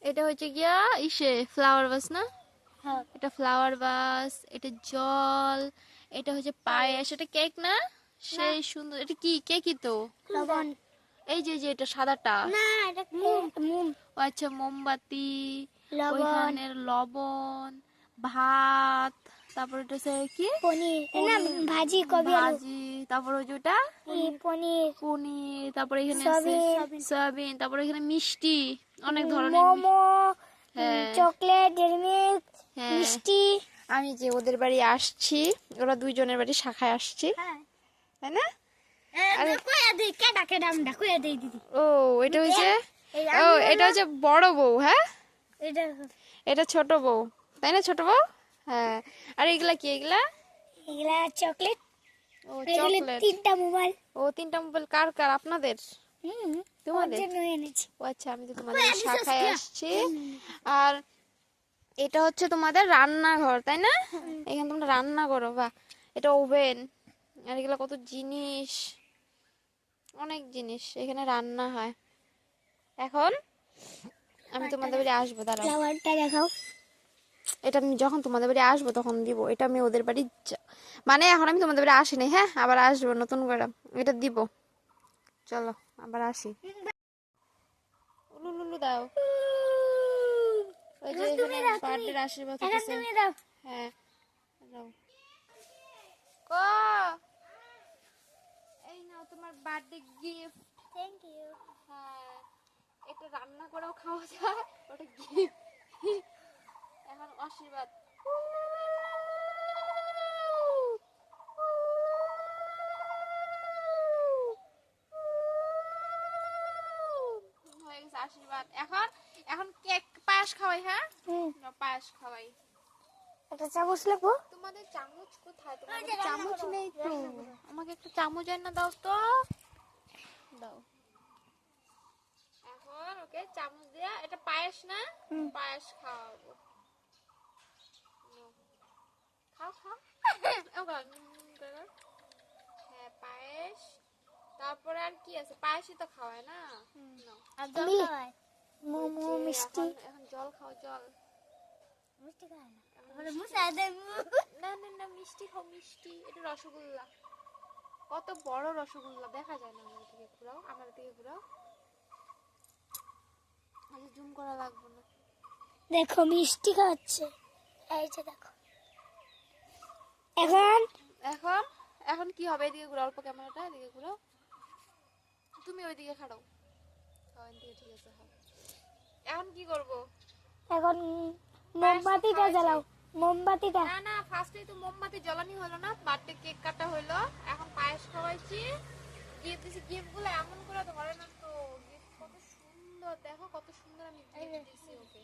এটা হচ্ছে গিয়া ইসে ফ্লাওয়ার বাস না? হ্যাঁ এটা ফ্লাওয়ার বাস, এটা জল, এটা হচ্ছে পায়েস, এটা কেক না? সেই সুন্দর। এটা কি কেকই তো। লবণ এই যে যে এটা সাদাটা। না এটা মোম মোম ও আচ্ছা, মোমবাতি, লবণ ওইখানের লবণ, ভাত, তারপর এটা হচ্ছে কি পনির না ভাজি কবি আলু ভাজি, তারপর ওই যেটা পনির পনির, তারপর এখানে সয়াবিন সয়াবিন, তারপর এখানে মিষ্টি, অনেক ধরনের মোমো হ্যাঁ চকলেট ডেয়ারি মিল্ক হ্যাঁ। মিষ্টি আমি যে ওদের বাড়ি আসছি, ওরা দুইজনের বাড়ি শাখায় আসছি, হ্যাঁ তাই না? দিদি ও এটা হচ্ছে এটা হচ্ছে বড় বউ, হ্যাঁ এটা এটা ছোট বউ, তাই না? ছোট বউ, হ্যাঁ। আর এগুলা কি? এগুলা এগুলা চকলেট ও এগুলো চকলেট। তিনটা মোবাইল ও তিনটা মোবাইল কার কার? আপনাদের? তোমাদের? জন্য এনেছি ও আচ্ছা, আমি তো তোমাদের শাখায় আসছি। আর এটা হচ্ছে তোমাদের রান্নাঘর, তাই না? এখানে তোমরা রান্না করো, বাহ। এটা ওভেন, আর এগুলো কত জিনিস, অনেক জিনিস এখানে রান্না হয়। এখন আমি তোমাদের বাড়ি আসবো, দাঁড়াও। ফ্লাওয়ারটা দেখাও এটা আমি যখন তোমাদের বাড়ি আসবো তখন দিব। এটা আমি ওদের বাড়ি মানে এখন আমি তোমাদের বাড়ি আসিনি, হ্যাঁ, আবার আসবো নতুন করে, এটা দিব। চলো আবার আসি। উলুলুলু দাও। ওই যে এখানে বার্থডের আশীর্বাদ হতেছে। তুমি দাও হ্যাঁ দাও। ক এই নাও তোমার বার্থডে গিফট। থ্যাংক ইউ হ্যাঁ, এটা রান্না করেও খাওয়া যায়, ওটা গিফট। এখন আশীর্বাদ। হয়ে গেছে আশীর্বাদ। এখন এখন কেক পায়েস খাওয়াই, হ্যাঁ নাও, পায়েস খাওয়াই। একটা চামচ লাগবো তোমাদের চামচ কোথায়? তোমাদের চামচ নেই তো, আমাকে একটা চামচ এনে দাও তো, দাও। এখন ওকে চামচ দিয়া, এটা পায়েস না? পায়েস খাওয়াবো। নাও, খাও খাও। ও গো, করো। হ্যাঁ পায়েস। তারপরে আর কি আছে? পায়েসই তো খাওয়ায় না? নাও। আর জল খাওয়াই মোমো ওই যে, মিষ্টি এখন জল খাও, জল। মিষ্টি খায় না তাহলে মুসা দেব না না না, মিষ্টি খাও, মিষ্টি। এটা রসগোল্লা, কত বড় রসগোল্লা, দেখা যায় না। আমার দিকে ঘুরাও, আমার দিকে ঘুরাও। আচ্ছা জুম করা লাগবে না। দেখো মিষ্টি খাচ্ছে এই যে দেখো এখন এখন এখন কি হবে? এদিকে ঘুরাও, অল্প ক্যামেরাটা এদিকে ঘুরাও। তুমি ওইদিকে খাড়াও। হ্যাঁ এদিকে, ঠিক আছে। হ্যাঁ এখন কি করব? এখন মোমবাতিটা জ্বালাও মোমবাতিটা না না, ফার্স্টেই তো মোমবাতি জ্বালানি হলো না, বার্থডে কেক কাটা হলো, এখন পায়েস খাওয়াইছি, গিফট দিছি। গিফট গুলো এমন করে ধরে না তো, গিফট কত সুন্দর, দেখো কত সুন্দর আমি গিফট দিছি ওকে।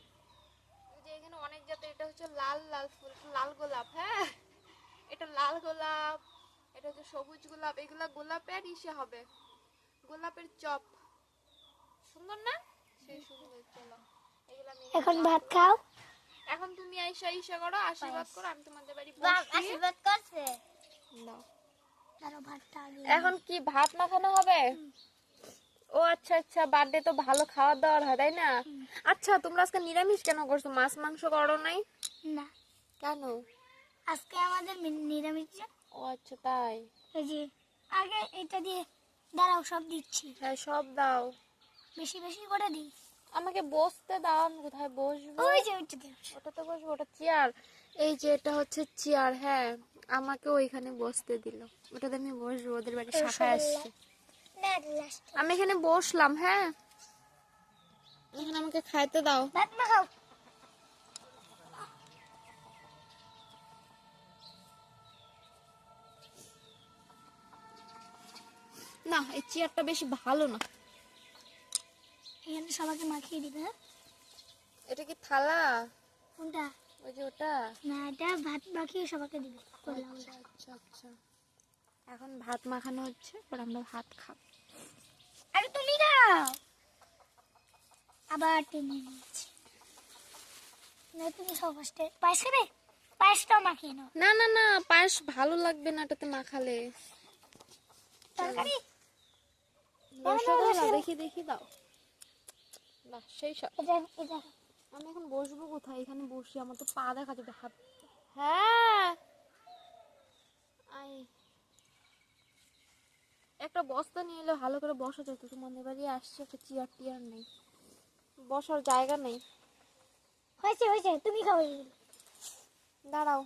এই যে এখানে অনেক জাতের, এটা হচ্ছে লাল লাল ফুল, লাল গোলাপ, হ্যাঁ এটা লাল গোলাপ, এটা হচ্ছে সবুজ গোলাপ, এগুলা গোলাপের ইসে হবে, গোলাপের চপ, সুন্দর না? সেই সুন্দর। চলো এগুলা আমি এখন ভাত খাও এখন তুমি আইসা ইসা করো, আশীর্বাদ করো, আমি তোমাদের বাড়ি বসছি। আশীর্বাদ করছে নাও। তারও ভাতটা আগে এখন কি ভাত মাখানো হবে? ও আচ্ছা আচ্ছা, বার্থডে তো ভালো খাওয়ার দাওয়ার হয়, তাই না? আচ্ছা তোমরা আজকে নিরামিষ কেন করছো? মাছ মাংস করো নাই না কেন? আজকে আমাদের নিরামিষ ও আচ্ছা তাই। এই যে আগে এটা দিয়ে দাঁড়াও সব দিচ্ছি হ্যাঁ সব দাও, বেশি বেশি করে দিই আমাকে বসতে দাও। আমি কোথায় বসবো? ওই যে ওইটা দিও ওটাতে বসবো, ওটা চেয়ার। এই যে এটা হচ্ছে চেয়ার, হ্যাঁ আমাকে ওইখানে বসতে দিল, ওটাতে আমি বসবো। ওদের বাড়ি শাখায় আসছে, না লাস্ট আমি এখানে বসলাম, হ্যাঁ এখন আমাকে খাইতে দাও। ভাত না খাও না এই চেয়ারটা বেশি ভালো না। এখানে সবাইকে মাখিয়ে দিবে হ্যাঁ? এটা কি থালা? কোনটা ওই যে ওটা। না এটা ভাত মাখিয়ে সবাইকে দিবে আচ্ছা আচ্ছা আচ্ছা, এখন ভাত মাখানো হচ্ছে, পর আমরা ভাত খাবো। আরে তুমি খাও আবার টেনে নিচ্ছি না তুমি সব ফার্স্টে পায়েস খাবে পায়েসটাও মাখিয়ে নাও না না না, পায়েস ভালো লাগবে না এটাতে মাখালে। তরকারি রসগোল্লা দেখি দেখি দাও, বাহ সেই সব। এটা এটা আমি এখন বসবো কোথায়? এখানে বসি, আমার তো পা দেখা যাবে, হাত। হ্যাঁ আই, একটা বস্তা নিয়ে এলে ভালো করে বসা যেত। তোমাদের বাড়ি আসছে, একটা চেয়ার টিয়ার নেই, বসার জায়গা নেই। হয়েছে হয়েছে, তুমি খাও এগুলো। দাঁড়াও,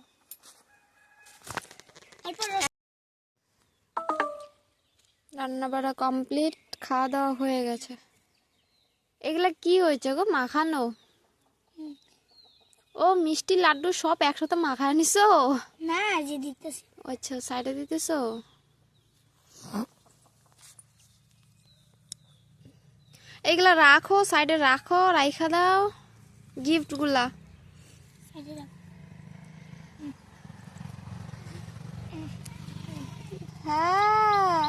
এরপর রান্না বাড়া কমপ্লিট, খাওয়া দাওয়া হয়ে গেছে। এগুলা কি হয়েছে গো? মাখানো? ও মিষ্টি লাড্ডু সব একসাথে মাখায় নিছো? না, যে দিতেছি। আচ্ছা, সাইডে দিতেছো। এগুলা রাখো, সাইডে রাখো, রাইখা দাও গিফট গুলা। সাইডে রাখ। হ্যাঁ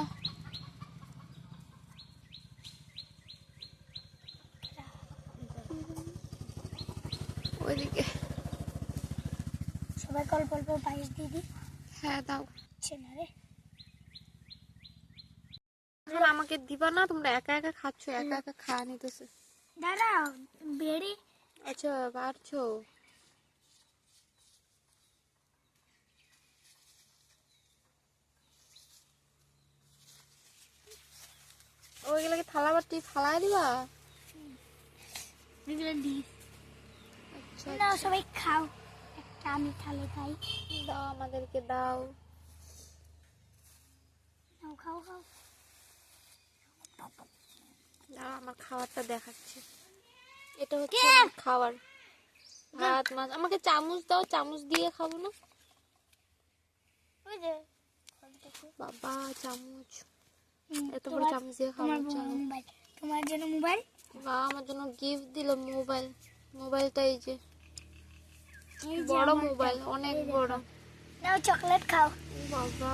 ওইদিকে। সবাইকে অল্প অল্প পায়েস দিয়ে দিই। হ্যাঁ দাও। না রে, আর আমাকে দিবা না? তোমরা একা একা খাচ্ছ, একা একা খাওয়া নিতেছে। দাঁড়াও, বেড়ে। আচ্ছা পারছো। ওইগুলাকে থালা বাটি ফালাই দিবা? এগুলো দিই। আচ্ছা না, সবাই খাও, একটা আমি থালে খাই। দাও, আমাদেরকে দাও। নাও, খাও খাও। দাও, আমার খাবারটা দেখাচ্ছি। এটা হচ্ছে আমার খাবার, ভাত মাছ। আমাকে চামচ দাও, চামচ দিয়ে খাবো না? ওই যে বাবা চামচ, এত বড় তোমার- চামচ দিয়ে খাবো? তোমার চলো। মোবাইল, তোমার জন্য মোবাইল। বা আমার জন্য গিফট দিল মোবাইল। মোবাইলটা এই যে এই যে বড় আমারটা। মোবাইল, অনেক এই দেখো। বড়। নাও চকলেট খাও। বাবা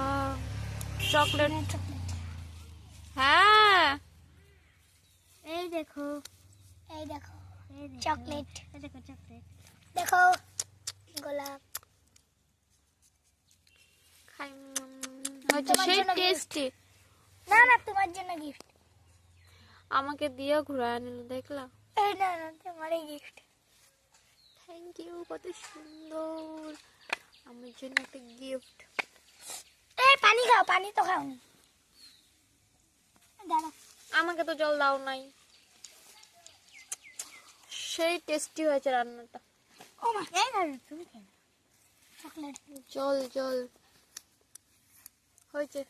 চকলেট। নাও চকলেট। হ্যাঁ এই দেখো, এই দেখো চকলেট। এই দেখো চকলেট, দেখো গোলাপ। খাই। হচ্ছে তোমার সেই জন্য টেস্টি। না না, তোমার জন্য গিফট। আমাকে দিয়ে ঘুরায় নিল, দেখলাম। এই না না, তোমারই গিফট। থ্যাংক ইউ, কত সুন্দর। আমার জন্য একটা গিফট। এই পানি খাও, পানি তো খাওনি। দাঁড়া, আমাকে তো জল দাও নাই। সেই টেস্টি হয়েছে রান্নাটা। ও মা, এই না তুমি খেয়ে চকলেট। জল জল হয়েছে।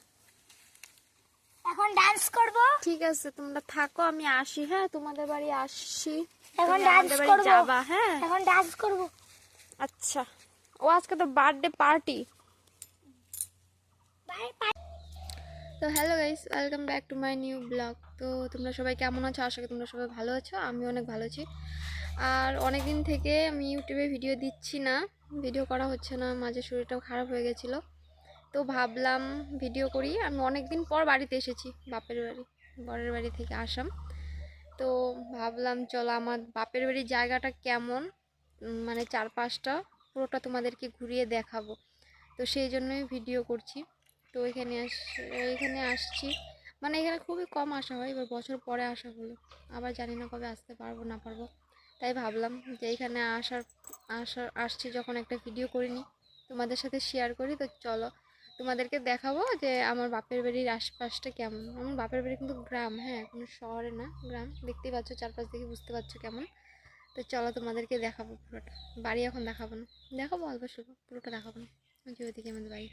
এখন ডান্স করব। ঠিক আছে, তোমরা থাকো, আমি আসি। হ্যাঁ, তোমাদের বাড়ি আসছি। এখন তুমি ডান্স আমাদের বাড়ি করব। যাবা? হ্যাঁ এখন ডান্স করব। আচ্ছা। ও আজকে তো বার্থডে পার্টি। Bye bye. তো hello guys, welcome back to my new blog. তো তোমরা সবাই কেমন আছো? আশা করি তোমরা সবাই ভালো আছো। আমি অনেক ভালো আছি। আর অনেক দিন থেকে আমি ইউটিউবে ভিডিও দিচ্ছি না, ভিডিও করা হচ্ছে না, মাঝে শরীরটাও খারাপ হয়ে গেছিলো। তো ভাবলাম ভিডিও করি। আমি অনেক দিন পর বাড়িতে এসেছি, বাপের বাড়ি, বরের বাড়ি থেকে আসাম। তো ভাবলাম চলো আমার বাপের বাড়ির জায়গাটা কেমন, মানে চারপাশটা পুরোটা তোমাদেরকে ঘুরিয়ে দেখাবো। তো সেই জন্যই ভিডিও করছি। তো এখানে আসছি, মানে এখানে খুবই কম আসা হয়। এবার বছর পরে আসা হলো, আবার জানি না কবে আসতে পারবো না পারবো। তাই ভাবলাম যে এখানে আসছি যখন, একটা ভিডিও করিনি, তোমাদের সাথে শেয়ার করি। তো চলো তোমাদেরকে দেখাবো যে আমার বাপের বাড়ির আশপাশটা কেমন। আমার বাপের বাড়ি কিন্তু গ্রাম, হ্যাঁ, কোনো শহরে না, গ্রাম। দেখতেই পাচ্ছ চারপাশ দেখে, বুঝতে পারছো কেমন। তো চলো তোমাদেরকে দেখাবো পুরোটা। বাড়ি এখন দেখাবো না, দেখাবো অল্প স্বল্প, পুরোটা দেখাবো না। যে ওইদিকে আমাদের বাড়ি,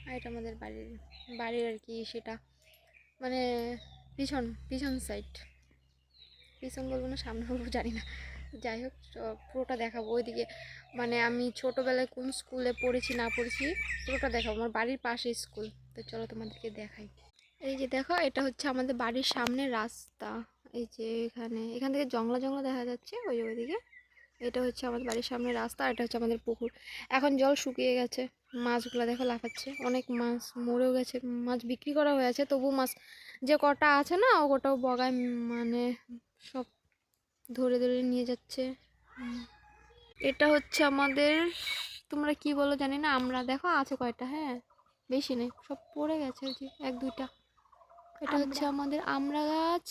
আর এটা আমাদের বাড়ির আর কি, সেটা মানে পিছন পিছন সাইড। পিছন বলবো না সামনে বলবো জানি না, যাই হোক পুরোটা দেখাবো। ওইদিকে মানে আমি ছোটোবেলায় কোন স্কুলে পড়েছি না পড়েছি পুরোটা দেখাবো। আমার বাড়ির পাশে স্কুল। তো চলো তোমাদেরকে দেখাই। এই যে দেখো, এটা হচ্ছে আমাদের বাড়ির সামনে রাস্তা। এই যে এখান থেকে জংলা জংলা দেখা যাচ্ছে, ওই যে ওইদিকে। এটা হচ্ছে আমাদের বাড়ির সামনে রাস্তা, আর এটা হচ্ছে আমাদের পুকুর। এখন জল শুকিয়ে গেছে, মাছগুলো দেখো লাফাচ্ছে। অনেক মাছ মরেও গেছে, মাছ বিক্রি করা হয়েছে, তবু মাছ যে কটা আছে না, ও কটাও বগায়, মানে সব ধরে ধরে নিয়ে যাচ্ছে। এটা হচ্ছে আমাদের, তোমরা কি বলো জানি না, আমরা দেখো আছে কয়টা, হ্যাঁ বেশি নেই, সব পড়ে গেছে, ওই যে এক দুইটা। এটা হচ্ছে আমাদের আমড়া গাছ,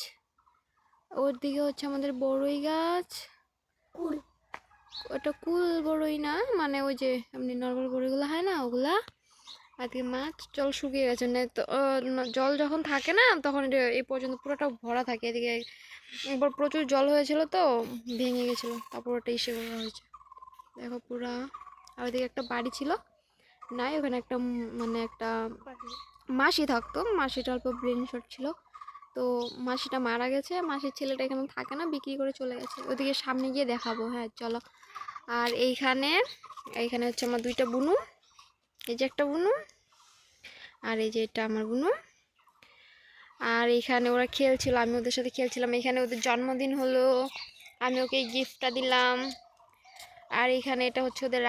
ওর দিকে হচ্ছে আমাদের বড়ই গাছ, কুল। ওটা কুল বড়ই না, মানে ওই যে এমনি নর্মাল বড়িগুলো হয় না ওগুলা। আজকে মাছ জল শুকিয়ে গেছে, মানে তো জল যখন থাকে না তখন এটা এই পর্যন্ত পুরোটা ভরা থাকে। এদিকে একবার প্রচুর জল হয়েছিল তো ভেঙে গেছিলো, তারপর ওটা ইসে করা হয়েছে দেখো পুরা। আর ওইদিকে একটা বাড়ি ছিল নাই, ওখানে একটা মানে একটা মাসি থাকতো, মাসিটা অল্প ব্রেন শট ছিল, তো মাসিটা মারা গেছে, মাসির ছেলেটা এখানে থাকে না, বিক্রি করে চলে গেছে। ওদিকে সামনে গিয়ে দেখাবো, হ্যাঁ চলো। আর এইখানে এইখানে হচ্ছে আমার দুইটা বুনু, এই যে একটা বুনু আর এই যে এটা আমার বুনু। আর এখানে ওরা খেলছিল, আমি ওদের সাথে খেলছিলাম। এখানে ওদের জন্মদিন হলো, আমি ওকে গিফটটা দিলাম। আর এখানে এটা হচ্ছে ওদের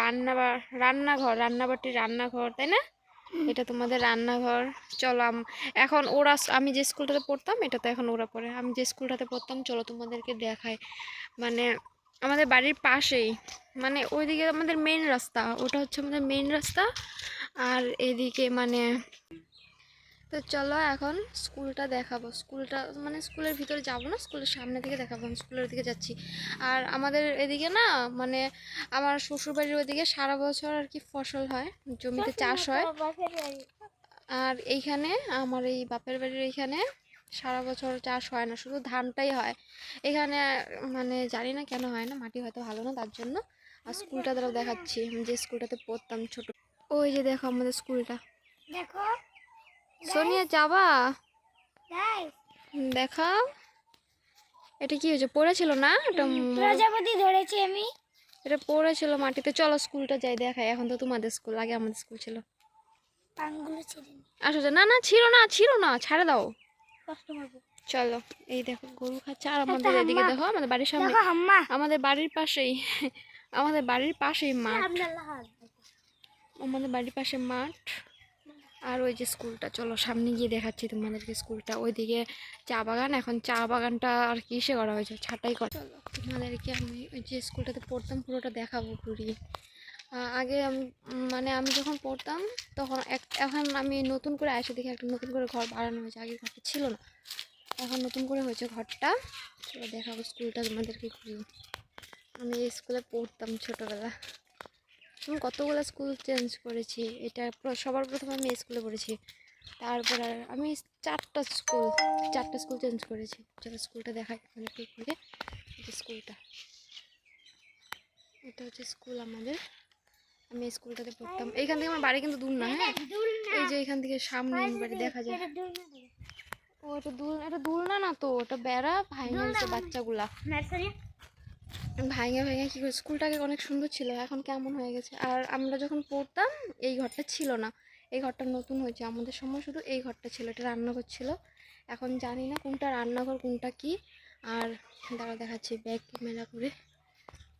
রান্নাঘর, রান্নাবাটির রান্নাঘর, তাই না? এটা তোমাদের রান্নাঘর। চলো এখন ওরা, আমি যে স্কুলটাতে পড়তাম এটা তো এখন ওরা পড়ে, আমি যে স্কুলটাতে পড়তাম চলো তোমাদেরকে দেখাই। মানে আমাদের বাড়ির পাশেই, মানে ওইদিকে আমাদের মেইন রাস্তা, ওটা হচ্ছে আমাদের মেইন রাস্তা। আর এদিকে মানে, তো চলো এখন স্কুলটা দেখাবো। স্কুলটা মানে স্কুলের ভিতরে যাবো না, স্কুলের সামনে থেকে দেখাবো, আমি স্কুলের দিকে যাচ্ছি। আর আমাদের এদিকে না মানে আমার শ্বশুরবাড়ির ওইদিকে সারা বছর আর কি ফসল হয়, জমিতে চাষ হয়। আর এইখানে আমার এই বাপের বাড়ির এইখানে সারা বছর চাষ হয় না, শুধু ধানটাই হয় এখানে। মানে জানি না কেন হয় না, মাটি হয়তো ভালো না তার জন্য। আর স্কুলটা দ্বারাও দেখাচ্ছি, আমি যে স্কুলটাতে পড়তাম ছোট। ওই যে দেখো আমাদের স্কুলটা, দেখো সোনিয়া যাবা দেখাও। এটা কি হয়েছে, পড়েছিল না এটা? প্রজাপতি ধরেছি আমি। এটা পড়েছিল মাটিতে। চলো স্কুলটা যাই দেখাই, এখন তো তোমাদের স্কুল, আগে আমাদের স্কুল ছিল। পানগুলো ছিঁড়ে নি। আসলে না না ছিল না, ছিল না, ছাড়ে দাও। কষ্ট করবো। চলো এই দেখো গরু খাচ্ছে। আর আমাদের এদিকে দেখো, আমাদের বাড়ির সামনে, দেখো হাম্মা। আমাদের বাড়ির পাশেই আমাদের বাড়ির পাশেই মাঠ, আমাদের বাড়ির পাশে মাঠ। আর ওই যে স্কুলটা, চলো সামনে গিয়ে দেখাচ্ছি তোমাদেরকে স্কুলটা। ওইদিকে চা বাগান, এখন চা বাগানটা আর কি ইসে করা হয়েছে, ছাটাই করা। চলো তোমাদেরকে আমি ওই যে স্কুলটাতে পড়তাম পুরোটা দেখাবো ঘুরিয়ে। আগে আমি মানে আমি যখন পড়তাম তখন এখন আমি নতুন করে এসে দেখি একটা নতুন করে ঘর বানানো হয়েছে, আগের ঘরটা ছিল না, এখন নতুন করে হয়েছে ঘরটা। চলো দেখাবো স্কুলটা তোমাদেরকে ঘুরিয়ে। আমি এই স্কুলে পড়তাম ছোটোবেলা, আমি কতগুলো স্কুল চেঞ্জ করেছি। এটা সবার প্রথমে আমি স্কুলে পড়েছি, তারপর আর আমি চারটা স্কুল চেঞ্জ করেছি। চলো স্কুলটা দেখাই আপনাদেরকে ঘুরে। স্কুলটা, এটা হচ্ছে স্কুল আমাদের, আমি স্কুলটাতে পড়তাম। এইখান থেকে আমার বাড়ি কিন্তু দূর না, হ্যাঁ এই যে এখান থেকে সামনে বাড়ি দেখা যায়। ও এটা দূর, এটা দূর না, না তো ওটা বেড়া ভাঙে গেছে বাচ্চাগুলা, ভাঙে ভাঙে কি করে। স্কুলটাকে অনেক সুন্দর ছিল, এখন কেমন হয়ে গেছে। আর আমরা যখন পড়তাম এই ঘরটা ছিল না, এই ঘরটা নতুন হয়েছে। আমাদের সময় শুধু এই ঘরটা ছিল, এটা রান্নাঘর ছিল। এখন জানি না কোনটা রান্নাঘর কোনটা কি। আর দাঁড়া দেখাচ্ছি ব্যাগ ক্যামেরা করে।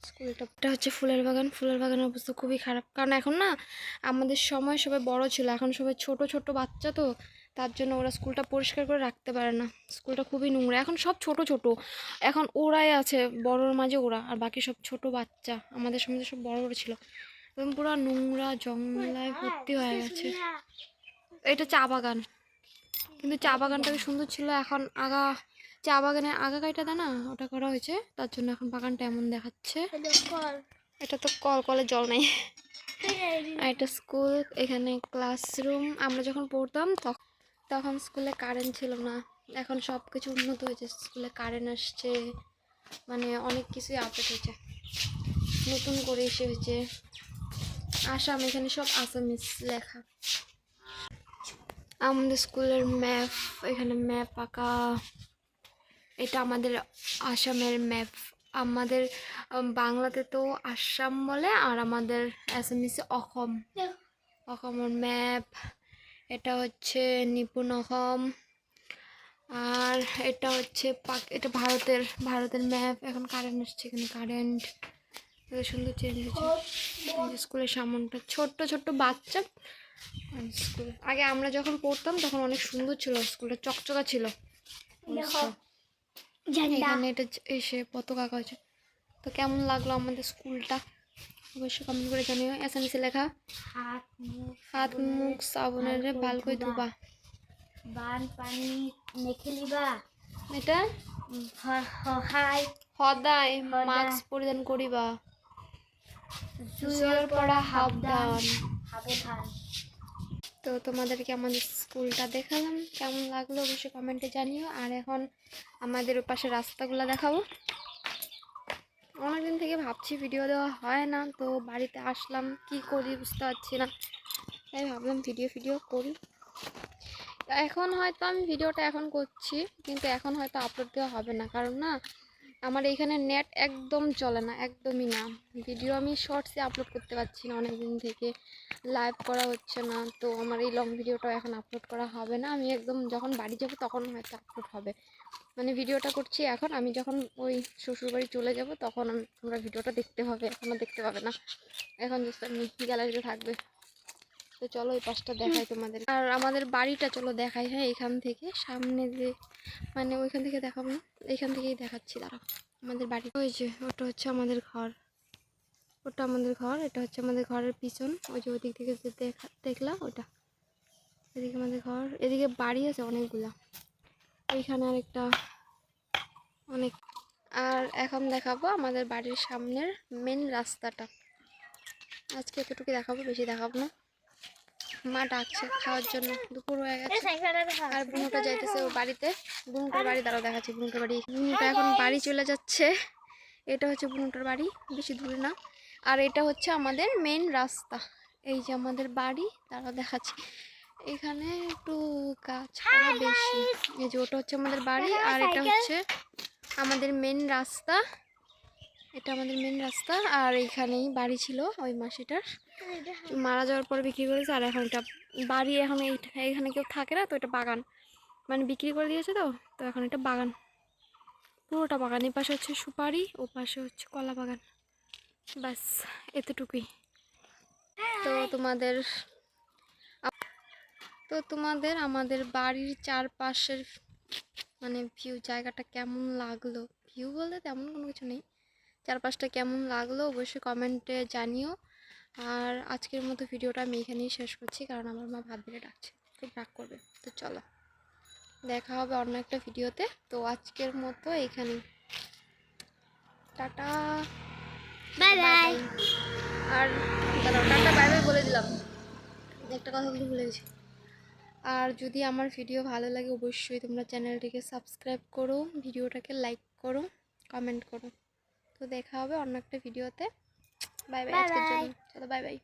স্কুলটা হচ্ছে ফুলের বাগান, ফুলের বাগানের অবস্থা খুবই খারাপ, কারণ এখন না আমাদের সময় সবাই বড় ছিল, এখন সবাই ছোট ছোট বাচ্চা, তো তার জন্য ওরা স্কুলটা পরিষ্কার করে রাখতে পারে না। স্কুলটা খুবই নোংরা, এখন সব ছোট ছোট, এখন ওরাই আছে বড়োর মাঝে ওরা, আর বাকি সব ছোট বাচ্চা। আমাদের সময় সব বড় বড় ছিল, এবং পুরো নোংরা জঙ্গলায় ভর্তি হয়ে গেছে। এটা চা বাগান, কিন্তু চা বাগানটাকে সুন্দর ছিল, এখন চা বাগানের কাইটা দেয় না, ওটা করা হয়েছে, তার জন্য এখন বাগানটা এমন দেখাচ্ছে। এটা তো কলে জল নেই। আর এটা স্কুল, এখানে ক্লাসরুম। আমরা যখন পড়তাম তখন স্কুলে কারেন্ট ছিল না, এখন সব কিছু উন্নত হয়েছে, স্কুলে কারেন্ট আসছে, মানে অনেক কিছুই আপডেট হয়েছে, নতুন করে এসে হয়েছে আসাম, এখানে সব আসামিস লেখা। আমাদের স্কুলের ম্যাপ, এখানে ম্যাপ আঁকা, এটা আমাদের আসামের ম্যাপ। আমাদের বাংলাতে তো আসাম বলে, আর আমাদের অ্যাসামিসে অসমের ম্যাপ। এটা হচ্ছে নিপুণ অসম। আর এটা হচ্ছে এটা ভারতের ম্যাপ। এখন কারেন্ট আসছে, এখানে কারেন্ট সুন্দর চেঞ্জ হয়েছে। স্কুলের সামনটা ছোট্ট ছোট্ট বাচ্চা স্কুল। আগে আমরা যখন পড়তাম তখন অনেক সুন্দর ছিল, স্কুলটা চকচকা ছিল। এখানে এটা এসে পতাকা আছে। তো কেমন লাগলো আমাদের স্কুলটা অবশ্যই কমেন্ট করে জানিও। এসএমসি লেখা, হাত মুখ সাবুনেৰে ভালকৈ ধুবা, বান পানী নেখেলিবা, এটা সদায় সদায় মাস্ক পৰিধান কৰিবা। জুয়োর পড়া হাবদান। সাবধান। তো তোমাদেরকে আমাদের স্কুলটা দেখালাম, কেমন লাগলো অবশ্যই কমেন্টে জানিও। আর এখন আমাদের ওই পাশে রাস্তাগুলো দেখাবো। অনেকদিন থেকে ভাবছি ভিডিও দেওয়া হয় না, তো বাড়িতে আসলাম কি করি বুঝতে পারছি না, তাই ভাবলাম ভিডিও করি। এখন হয়তো আমি ভিডিওটা এখন করছি, কিন্তু এখন হয়তো আপলোড দেওয়া হবে না, কারণ না আমার এইখানে নেট একদম চলে না, একদমই না। ভিডিও আমি শর্টসে আপলোড করতে পারছি না, অনেক দিন থেকে লাইভ করা হচ্ছে না, তো আমার এই লং ভিডিওটাও এখন আপলোড করা হবে না। আমি একদম যখন বাড়ি যাব তখন হয়তো আপলোড হবে। মানে ভিডিওটা করছি এখন, আমি যখন ওই শ্বশুরবাড়ি চলে যাব তখন তোমরা ভিডিওটা দেখতে হবে, এখনও দেখতে পাবে না, এখন জাস্ট আমি গ্যালারিতে থাকবে। তো চলো ওই পাশটা দেখাই তোমাদের, আর আমাদের বাড়িটা চলো দেখাই। হ্যাঁ, এখান থেকে সামনে যে মানে ওইখান থেকে দেখাবো না, এইখান থেকেই দেখাচ্ছি, দাঁড়াও। আমাদের বাড়ি ওই যে ওটা হচ্ছে আমাদের ঘর, ওটা আমাদের ঘর, এটা হচ্ছে আমাদের ঘরের পিছন। ওই যে ওদিক থেকে যে দেখলাম ওটা, এদিকে আমাদের ঘর, এদিকে বাড়ি আছে অনেকগুলা, ওইখানে আরেকটা অনেক। আর এখন দেখাবো আমাদের বাড়ির সামনের মেন রাস্তাটা। আজকে এতটুকু দেখাবো, বেশি দেখাবো না। মা ডাকছে খাওয়ার জন্য, দুপুর হয়ে গেছে। আর বুনুটা যাইতেছে ওর বাড়িতে, বুনুটার বাড়ি দ্বারা দেখাচ্ছি। বুনুটার বাড়ি, বুনুটা এখন বাড়ি চলে যাচ্ছে। এটা হচ্ছে বুনুটার বাড়ি, বেশি দূরে না। আর এটা হচ্ছে আমাদের মেন রাস্তা, এই যে আমাদের বাড়ি দ্বারা দেখাচ্ছি। এখানে একটু গাছপালা বেশি। এই যে ওটা হচ্ছে আমাদের বাড়ি, আর এটা হচ্ছে আমাদের মেন রাস্তা, এটা আমাদের মেন রাস্তা। আর এইখানেই বাড়ি ছিল ওই মাসিটার, মারা যাওয়ার পরে বিক্রি করেছে। আর এখন এটা বাড়ি, এখন এইখানে কেউ থাকে না, তো এটা বাগান, মানে বিক্রি করে দিয়েছে। তো তো এখন এটা বাগান, পুরোটা বাগান। এই পাশে হচ্ছে সুপারি, ও পাশে হচ্ছে কলা বাগান, ব্যাস এতটুকুই। তো তোমাদের আমাদের বাড়ির চারপাশের মানে ভিউ, জায়গাটা কেমন লাগলো, ভিউ বলতে তেমন কোনো কিছু নেই, চারপাশটা কেমন লাগলো অবশ্যই কমেন্টে জানিও। আর আজকের মতো ভিডিওটা আমি এখানেই শেষ করছি, কারণ আমার মা ভাত বেড়ে ডাকছে, খুব রাগ করবে। তো চলো, দেখা হবে অন্য একটা ভিডিওতে। তো আজকের মতো এখানেই, টাটা, বাই বাই। আর দাঁড়াও, টাটা বাই বাই বলে দিলাম, একটা কথা বলতে ভুলে গেছি। আর যদি আমার ভিডিও ভালো লাগে অবশ্যই তোমরা চ্যানেলটিকে সাবস্ক্রাইব করো, ভিডিওটাকে লাইক করো, কমেন্ট করো। তো দেখা হবে অন্য একটা ভিডিওতে। বাই বাই আজকের জন্য, চলো বাই বাই।